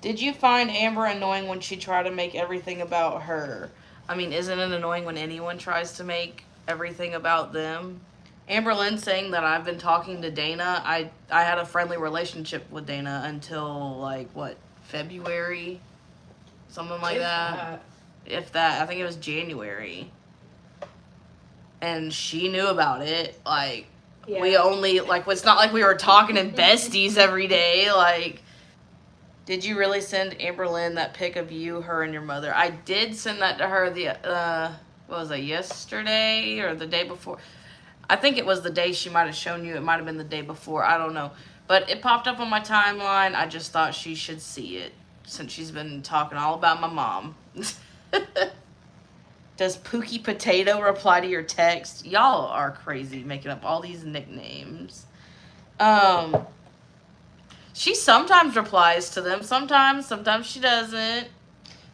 Did you find Amber annoying when she tried to make everything about her? I mean, isn't it annoying when anyone tries to make everything about them? Amber Lynn saying that I've been talking to Dana. I had a friendly relationship with Dana until like what, February, something like that. If that, I think it was January. And she knew about it. Like, yeah. We only, like, it's not like we were talking in besties every day. Like, did you really send Amber Lynn that pic of you, her, and your mother? I did send that to her what was that, yesterday or the day before? I think it was the day she might have shown you. It might have been the day before. I don't know. But it popped up on my timeline. I just thought she should see it since she's been talking all about my mom. Does Pookie Potato reply to your text? Y'all are crazy making up all these nicknames. She sometimes replies to them. Sometimes she doesn't.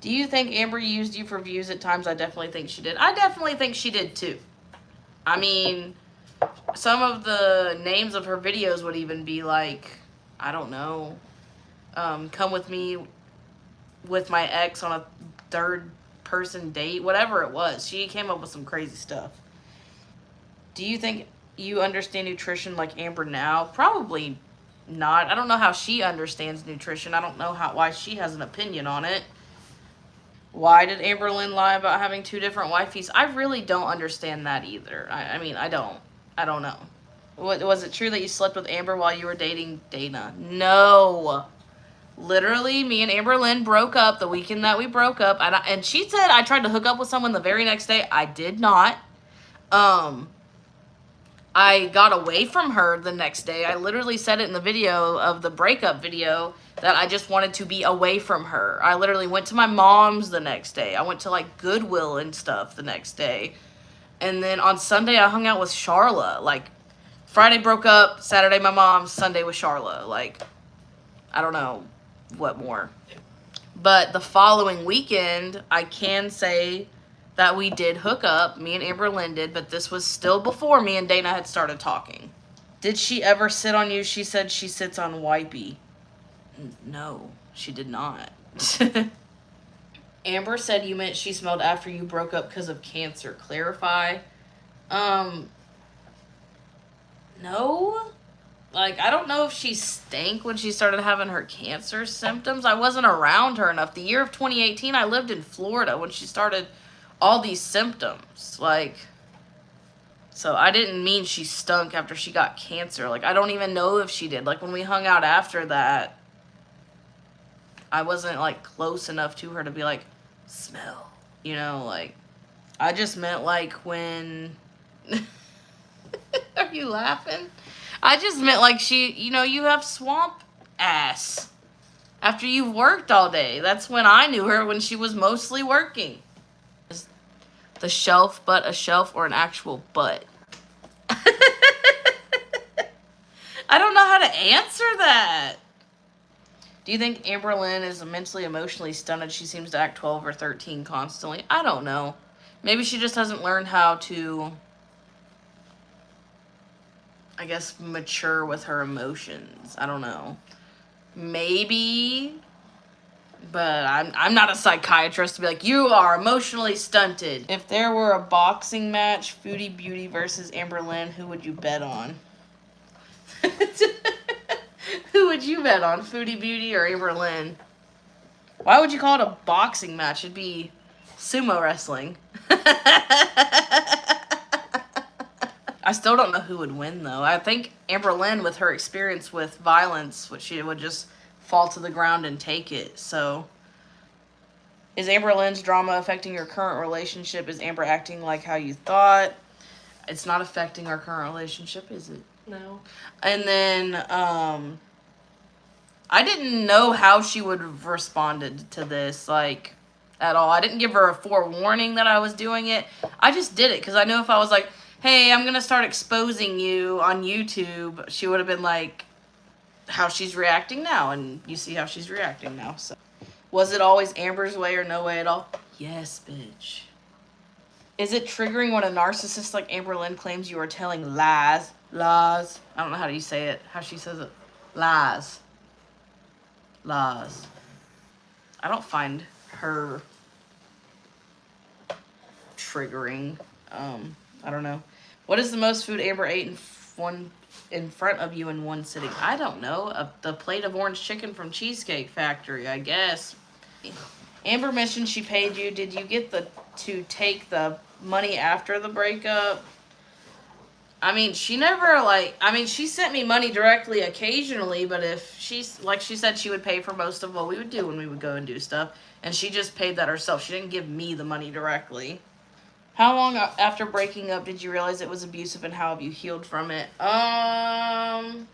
Do you think Amber used you for views at times? I definitely think she did. I definitely think she did too. I mean, some of the names of her videos would even be like, I don't know, come with me with my ex on a third person date, whatever it was. She came up with some crazy stuff. Do you think you understand nutrition like Amber now? Probably not. I don't know how she understands nutrition. I don't know why she has an opinion on it. Why did Amber Lynn lie about having 2 different wifeys? I really don't understand that either. I mean, I don't know. Was it true that you slept with Amber while you were dating Dana? No. Literally, me and Amber Lynn broke up the weekend that we broke up. And she said I tried to hook up with someone the very next day. I did not. I got away from her the next day. I literally said it in the video of the breakup video that I just wanted to be away from her. I literally went to my mom's the next day. I went to like Goodwill and stuff the next day. And then on Sunday, I hung out with Charla. Like, Friday broke up, Saturday my mom, Sunday with Charla. Like, I don't know what more. But the following weekend, I can say that we did hook up. Me and Amber Lynn did, but this was still before me and Dana had started talking. Did she ever sit on you? She said she sits on Wipey. No, she did not. Amber said you meant she smelled after you broke up because of cancer. Clarify. No. Like, I don't know if she stank when she started having her cancer symptoms. I wasn't around her enough. The year of 2018, I lived in Florida when she started all these symptoms. Like, so I didn't mean she stunk after she got cancer. Like, I don't even know if she did. Like, when we hung out after that, I wasn't, like, close enough to her to be like, smell. You know, like, I just meant, like, when... Are you laughing? I just meant, like, you have swamp ass. After you've worked all day. That's when I knew her, when she was mostly working. Is the shelf butt a shelf or an actual butt? I don't know how to answer that. Do you think Amber Lynn is mentally, emotionally stunted? She seems to act 12 or 13 constantly. I don't know. Maybe she just hasn't learned how to, I guess, mature with her emotions. I don't know. Maybe. But I'm not a psychiatrist to be like, you are emotionally stunted. If there were a boxing match, Foodie Beauty versus Amber Lynn, who would you bet on? Who would you bet on? Foodie Beauty or Amber Lynn? Why would you call it a boxing match? It'd be sumo wrestling. I still don't know who would win, though. I think Amber Lynn, with her experience with violence, she would just fall to the ground and take it. So, is Amber Lynn's drama affecting your current relationship? Is Amber acting like how you thought? It's not affecting our current relationship, is it? No. And then, I didn't know how she would have responded to this, like, at all. I didn't give her a forewarning that I was doing it. I just did it, because I knew if I was like, hey, I'm going to start exposing you on YouTube, she would have been like, how she's reacting now, and you see how she's reacting now. So, was it always Amber's way or no way at all? Yes, bitch. Is it triggering when a narcissist like Amber Lynn claims you are telling lies? Lies. I don't know how you say it. How she says it. Lies. Lies. I don't find her triggering. I don't know. What is the most food Amber ate in front of you in one sitting? I don't know. The plate of orange chicken from Cheesecake Factory, I guess. Amber mentioned she paid you. Did you get to take the money after the breakup? I mean, she never, like, I mean, she sent me money directly occasionally, but if she's, like she said, she would pay for most of what we would do when we would go and do stuff, and she just paid that herself. She didn't give me the money directly. How long after breaking up did you realize it was abusive, and how have you healed from it? I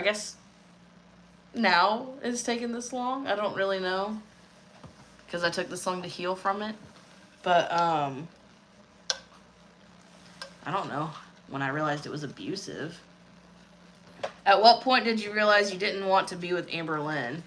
guess now it's taken this long. I don't really know, because I took this long to heal from it. But, I don't know when I realized it was abusive. At what point did you realize you didn't want to be with Amber Lynn?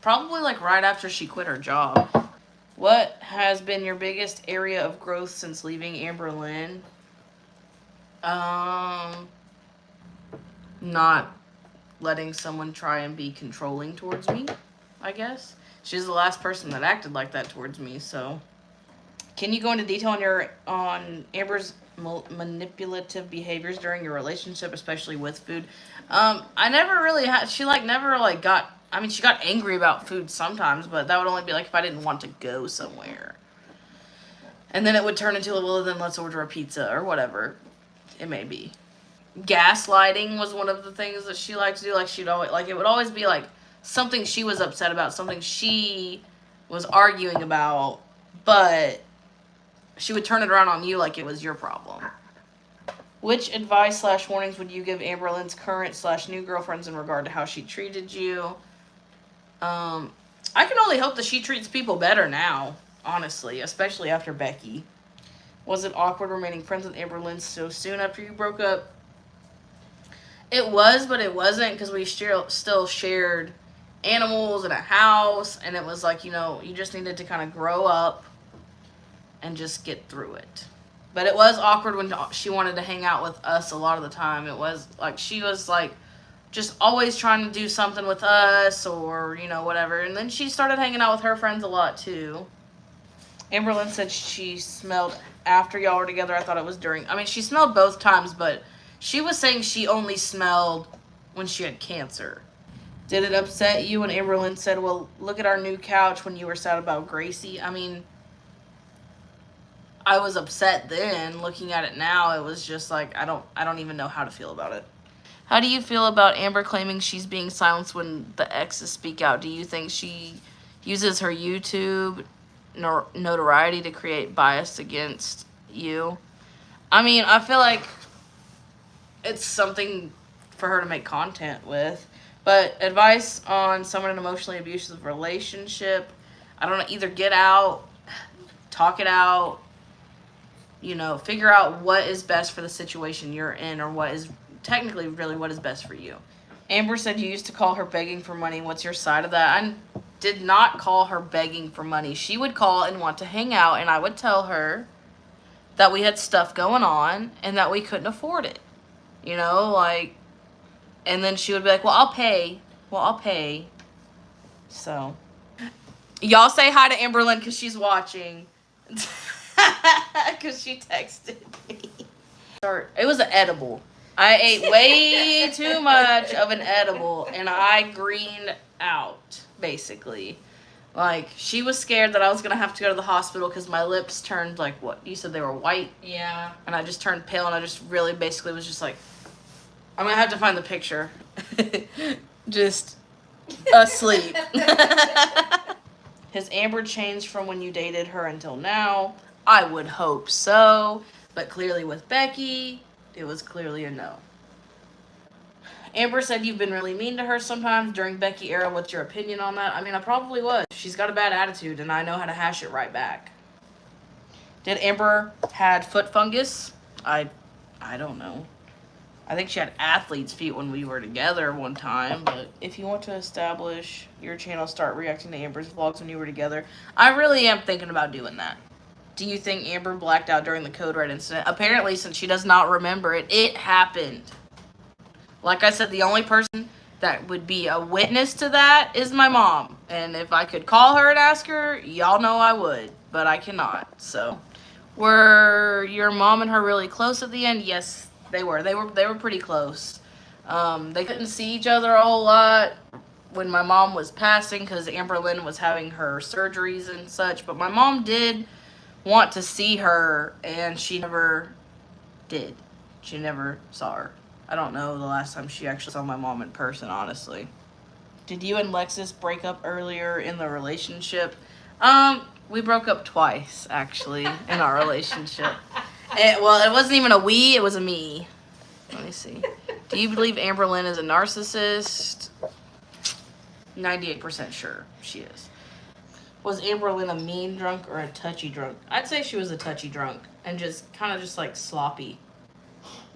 Probably like right after she quit her job. What has been your biggest area of growth since leaving Amber Lynn? Not letting someone try and be controlling towards me, I guess. She's the last person that acted like that towards me, so. Can you go into detail on Amber's manipulative behaviors during your relationship, especially with food? I never really had, she like never like got, I mean, she got angry about food sometimes, but that would only be like if I didn't want to go somewhere. And then it would turn into, well, then let's order a pizza or whatever it may be. Gaslighting was one of the things that she liked to do. Like she'd always, like it would always be like something she was upset about, something she was arguing about, but she would turn it around on you like it was your problem. Which advice / warnings would you give Amber Lynn's current / new girlfriends in regard to how she treated you? I can only hope that she treats people better now, honestly, especially after Becky. Was it awkward remaining friends with Amber Lynn so soon after you broke up? It was, but it wasn't, because we still shared animals in a house, and it was like, you know, you just needed to kind of grow up and just get through it. But it was awkward when she wanted to hang out with us a lot of the time. It was like she was like just always trying to do something with us or, you know, whatever. And then she started hanging out with her friends a lot too. Amber Lynn said she smelled after y'all were together. I thought it was during. I mean, she smelled both times, but she was saying she only smelled when she had cancer. Did it upset you when Amber Lynn said, well, look at our new couch, when you were sad about Gracie? I mean, I was upset then. Looking at it now, it was just like, I don't even know how to feel about it. How do you feel about Amber claiming she's being silenced when the exes speak out? Do you think she uses her YouTube notoriety to create bias against you? I mean, I feel like it's something for her to make content with. But advice on someone in an emotionally abusive relationship, I don't know, either get out, talk it out, you know, figure out what is best for the situation you're in, or what is technically really what is best for you. Amber said you used to call her begging for money. What's your side of that? I did not call her begging for money. She would call and want to hang out, and I would tell her that we had stuff going on and that we couldn't afford it. You know, like, and then she would be like, well, I'll pay. Well, I'll pay. So, y'all say hi to Amber Lynn because she's watching. Because she texted me. It was an edible. I ate way too much of an edible, and I greened out, basically. Like, she was scared that I was going to have to go to the hospital because my lips turned, like, what? You said they were white? Yeah. And I just turned pale, and I just really basically was just like, I'm going to have to find the picture. Just asleep. Has Amber changed from when you dated her until now? I would hope so. But clearly with Becky, it was clearly a no. Amber said you've been really mean to her sometimes during Becky era. What's your opinion on that? I mean, I probably was. She's got a bad attitude, and I know how to hash it right back. Did Amber had foot fungus? I don't know. I think she had athlete's feet when we were together one time, but if you want to establish your channel, start reacting to Amber's vlogs when you were together. I really am thinking about doing that. Do you think Amber blacked out during the Code Red incident? Apparently, since she does not remember it, it happened. Like I said, the only person that would be a witness to that is my mom. And if I could call her and ask her, y'all know I would, but I cannot. So, were your mom and her really close at the end? Yes, they were. They were pretty close. They couldn't see each other a whole lot when my mom was passing because Amberlynn was having her surgeries and such. But my mom did want to see her, and she never did. She never saw her. I don't know the last time she actually saw my mom in person, honestly. Did you and Lexus break up earlier in the relationship? We broke up twice, actually, in our relationship. It wasn't even a we, it was a me. Let me see. Do you believe Amberlynn is a narcissist? 98% sure she is. Was Amberlynn a mean drunk or a touchy drunk? I'd say she was a touchy drunk and just kind of just like sloppy.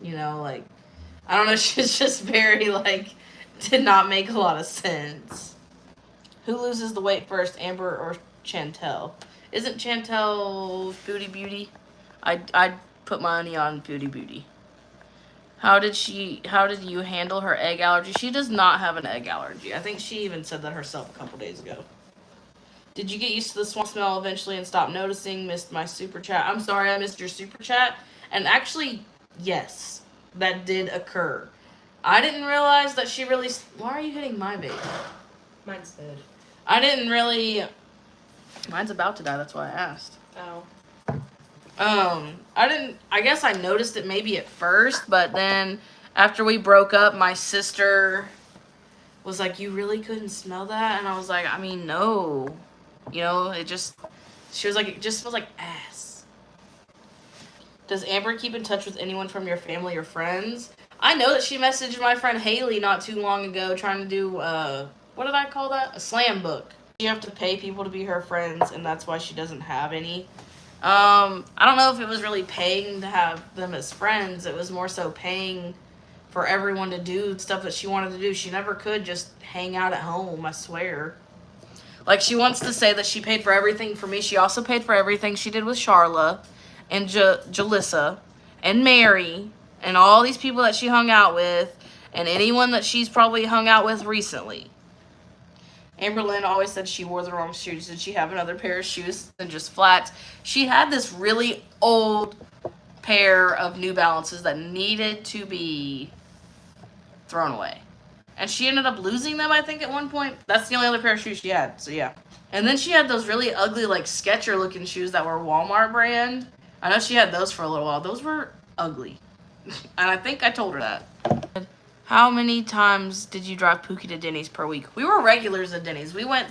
You know, like, I don't know, she's just very like, did not make a lot of sense. Who loses the weight first, Amber or Chantel? Isn't Chantel Booty Beauty? I'd put money on Booty Beauty. How did you handle her egg allergy? She does not have an egg allergy. I think she even said that herself a couple days ago. Did you get used to the swamp smell eventually and stop noticing? Missed my super chat. I'm sorry I missed your super chat. And actually, yes, that did occur. I didn't realize that she really... Why are you hitting my baby? Mine's dead. I didn't really... Mine's about to die, that's why I asked. Oh. I guess I noticed it maybe at first, but then after we broke up, my sister was like, you really couldn't smell that? And I was like, I mean, no. You know, she was like, it just smells like ass. Does Amber keep in touch with anyone from your family or friends? I know that she messaged my friend Haley not too long ago trying to do, what did I call that? A slam book. You have to pay people to be her friends, and that's why she doesn't have any. I don't know if it was really paying to have them as friends. It was more so paying for everyone to do stuff that she wanted to do. She never could just hang out at home, I swear. Like, she wants to say that she paid for everything for me. She also paid for everything she did with Charla and Jalissa and Mary and all these people that she hung out with and anyone that she's probably hung out with recently. Amberlynn always said she wore the wrong shoes. Did she have another pair of shoes than just flats? She had this really old pair of New Balances that needed to be thrown away. And she ended up losing them, I think, at one point. That's the only other pair of shoes she had, so yeah. And then she had those really ugly, like, Sketcher-looking shoes that were Walmart brand. I know she had those for a little while. Those were ugly. And I think I told her that. How many times did you drive Pookie to Denny's per week? We were regulars at Denny's. We went,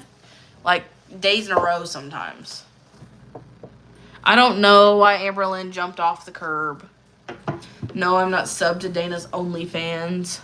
like, days in a row sometimes. I don't know why Amberlynn jumped off the curb. No, I'm not subbed to Dana's OnlyFans.